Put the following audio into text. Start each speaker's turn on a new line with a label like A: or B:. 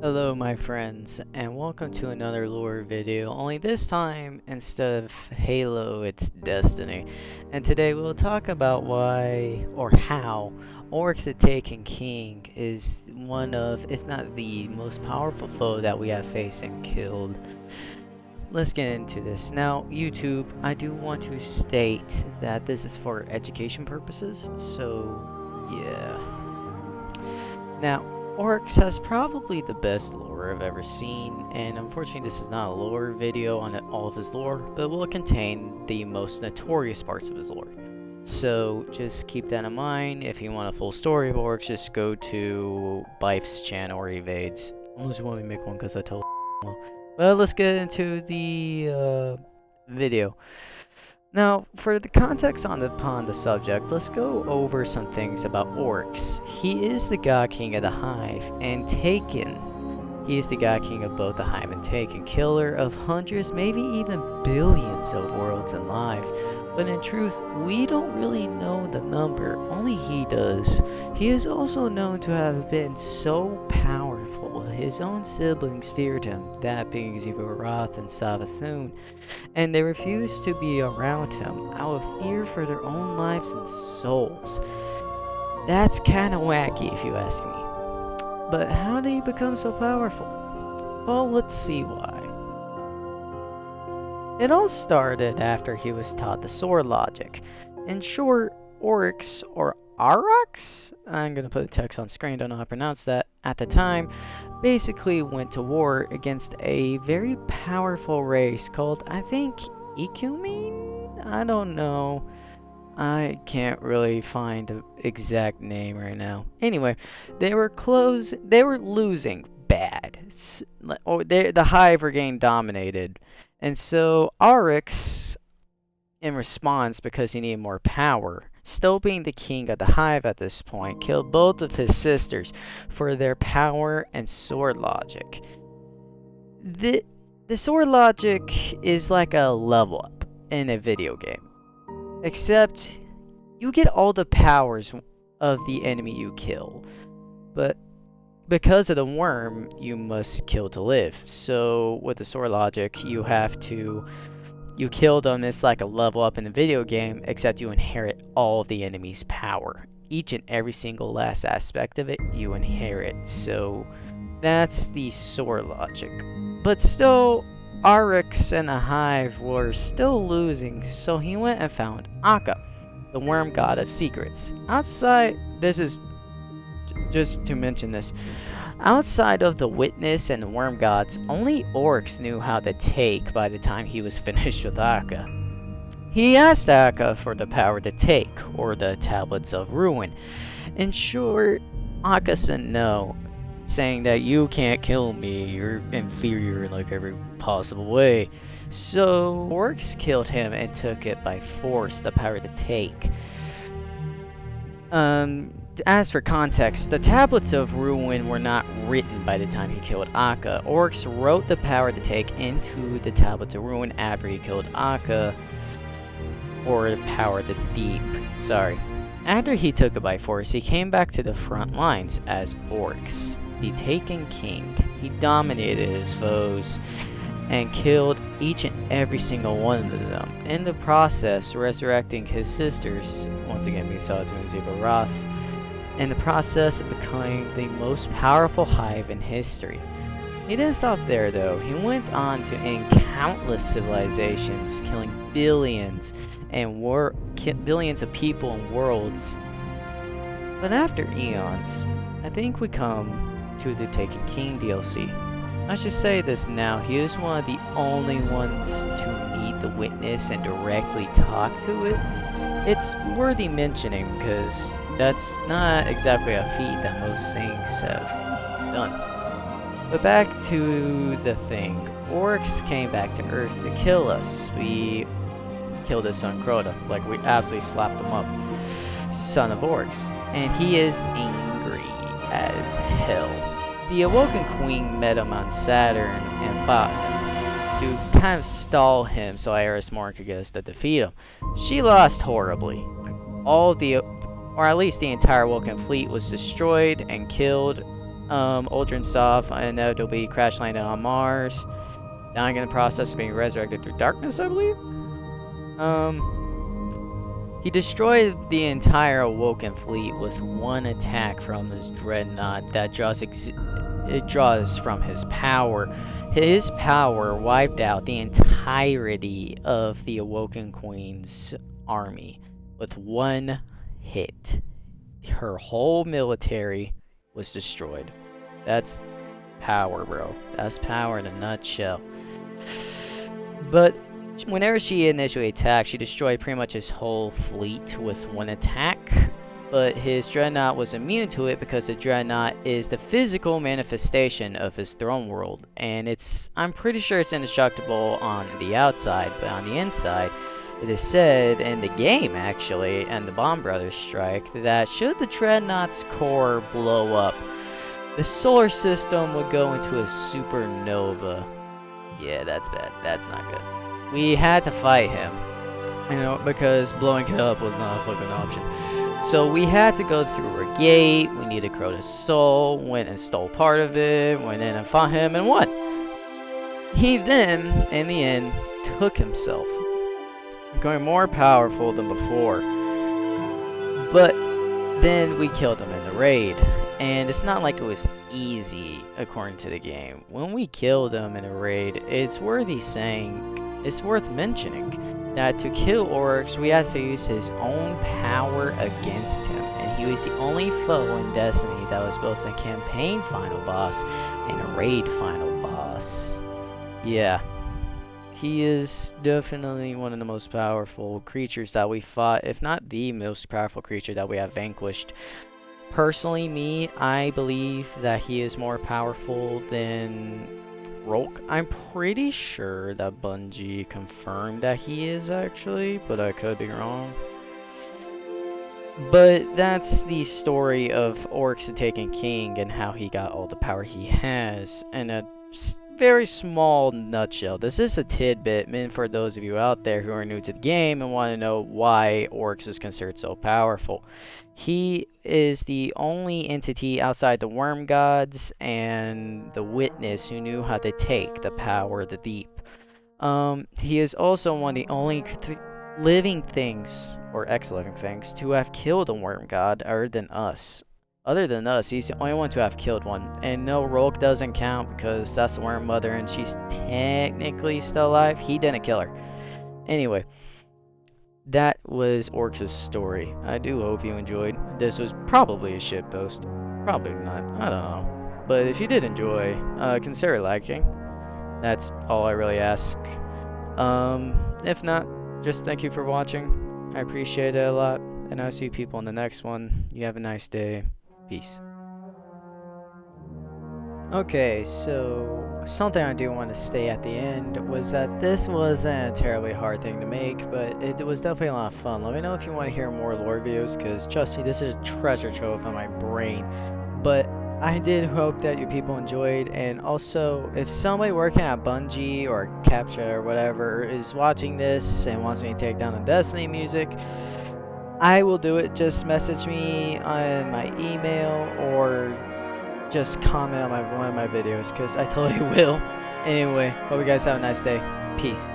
A: Hello my friends, and welcome to another lore video, only this time, instead of Halo, it's Destiny. And today we'll talk about why, or how, Oryx the Taken King is one of, if not the most powerful foe that we have faced and killed. Let's get into this. Now, YouTube, I do want to state that this is for education purposes, so yeah. Now, Oryx has probably the best lore I've ever seen, and unfortunately this is not a lore video on all of his lore, but will contain the most notorious parts of his lore. So just keep that in mind. If you want a full story of Oryx, just go to Bife's channel or Evades. Unless you want me to make one because I told well. But let's get into the video. Now, for the context upon the subject, let's go over some things about Oryx. He is the God King of the Hive, and Taken. He is the God King of both the Hive and Taken, killer of hundreds, maybe even billions of worlds and lives. But in truth, we don't really know the number, only he does. He is also known to have been so powerful, his own siblings feared him, that being Zivarath and Savathun, and they refused to be around him out of fear for their own lives and souls. That's kinda wacky if you ask me. But how did he become so powerful? Well, let's see why. It all started after he was taught the sword logic. In short, Oryx, or Oryx? I'm gonna put the text on screen, don't know how to pronounce that. At the time, basically went to war against a very powerful race called, I think, Ecumene? I don't know. I can't really find the exact name right now. Anyway, they were losing bad. The Hive were getting dominated. And so Oryx, in response, because he needed more power, still being the king of the Hive at this point, killed both of his sisters for their power and sword logic. The sword logic is like a level up in a video game. Except, you get all the powers of the enemy you kill. But because of the worm, you must kill to live. So, with the sword logic, you kill them, it's like a level up in the video game, except you inherit all of the enemy's power. Each and every single last aspect of it, you inherit. So, that's the sword logic. But still, Oryx and the Hive were still losing, so he went and found Akka, the worm god of secrets. This is just to mention this. Outside of the Witness and the Worm Gods, only Oryx knew how to take by the time he was finished with Akka. He asked Akka for the power to take, or the Tablets of Ruin. In short, Akka said no, saying that you can't kill me, you're inferior in like every possible way. So Oryx killed him and took it by force, the power to take. As for context, the Tablets of Ruin were not written by the time he killed Akka. Oryx wrote the power to take into the Tablets of Ruin after he killed Akka, or the power to deep, sorry. After he took it by force, he came back to the front lines as Oryx, the Taken King. He dominated his foes and killed each and every single one of them, in the process resurrecting his sisters, once again Savathun and Zivarath, in the process of becoming the most powerful Hive in history. He didn't stop there though. He went on to end countless civilizations, killing billions of people and worlds. But after eons, I think we come to the Taken King DLC. I should say this now, he is one of the only ones to meet the Witness and directly talk to it. It's worthy mentioning because that's not exactly a feat that most things have done. But back to the thing. Oryx came back to Earth to kill us. We killed his son Crota. Like, we absolutely slapped him up. Son of Oryx. And he is angry as hell. The Awoken Queen met him on Saturn and fought him to kind of stall him so Iris Morn could get us to defeat him. She lost horribly. Or at least the entire Woken fleet was destroyed and killed. Ultra Soft inevitably crash landed on Mars, dying in the process of being resurrected through darkness, I believe. He destroyed the entire Awoken fleet with one attack from his dreadnought that draws from his power. His power wiped out the entirety of the Awoken Queen's army with one hit. Her whole military was destroyed. That's power, bro. That's power in a nutshell. But whenever she initially attacked, she destroyed pretty much his whole fleet with one attack. But his dreadnought was immune to it because the dreadnought is the physical manifestation of his throne world. And I'm pretty sure it's indestructible on the outside, but on the inside, it is said in the game, actually, and the Bomb Brothers strike, that should the dreadnought's core blow up, the solar system would go into a supernova. Yeah, that's bad. That's not good. We had to fight him, because blowing it up was not a fucking option. So we had to go through a gate. We needed Crota's soul. Went and stole part of it. Went in and fought him and won. He then, in the end, took himself, becoming more powerful than before. But then we killed him in the raid. And it's not like it was easy, according to the game. When we killed him in a raid, it's worth mentioning that to kill Oryx, we had to use his own power against him. And he was the only foe in Destiny that was both a campaign final boss and a raid final boss. Yeah. He is definitely one of the most powerful creatures that we fought, if not the most powerful creature that we have vanquished. Personally, I believe that he is more powerful than Rolk. I'm pretty sure that Bungie confirmed that he is, actually, but I could be wrong. But that's the story of Oryx the Taken King and how he got all the power he has in a very small nutshell. This is a tidbit meant for those of you out there who are new to the game and want to know why Oryx is considered so powerful. He is the only entity outside the Worm Gods and the Witness who knew how to take the power of the deep. He is also one of the only living things, or ex-living things, to have killed a Worm God other than us. Other than us, he's the only one to have killed one. And no, Rolk doesn't count because that's the Worm Mother and she's technically still alive. He didn't kill her. Anyway. That was Oryx's story. I do hope you enjoyed. This was probably a shitpost. Probably not. I don't know. But if you did enjoy, consider liking. That's all I really ask. If not, just thank you for watching. I appreciate it a lot. And I'll see people in the next one. You have a nice day. Peace. Okay, so something I do want to stay at the end was that this wasn't a terribly hard thing to make, but it was definitely a lot of fun. Let me know if you want to hear more lore videos, because trust me, this is a treasure trove in my brain. But I did hope that you people enjoyed, and also, if somebody working at Bungie or Captcha or whatever is watching this and wants me to take down the Destiny music, I will do it. Just message me on my email or just comment on one of my videos, because I totally will. Anyway, hope you guys have a nice day. Peace.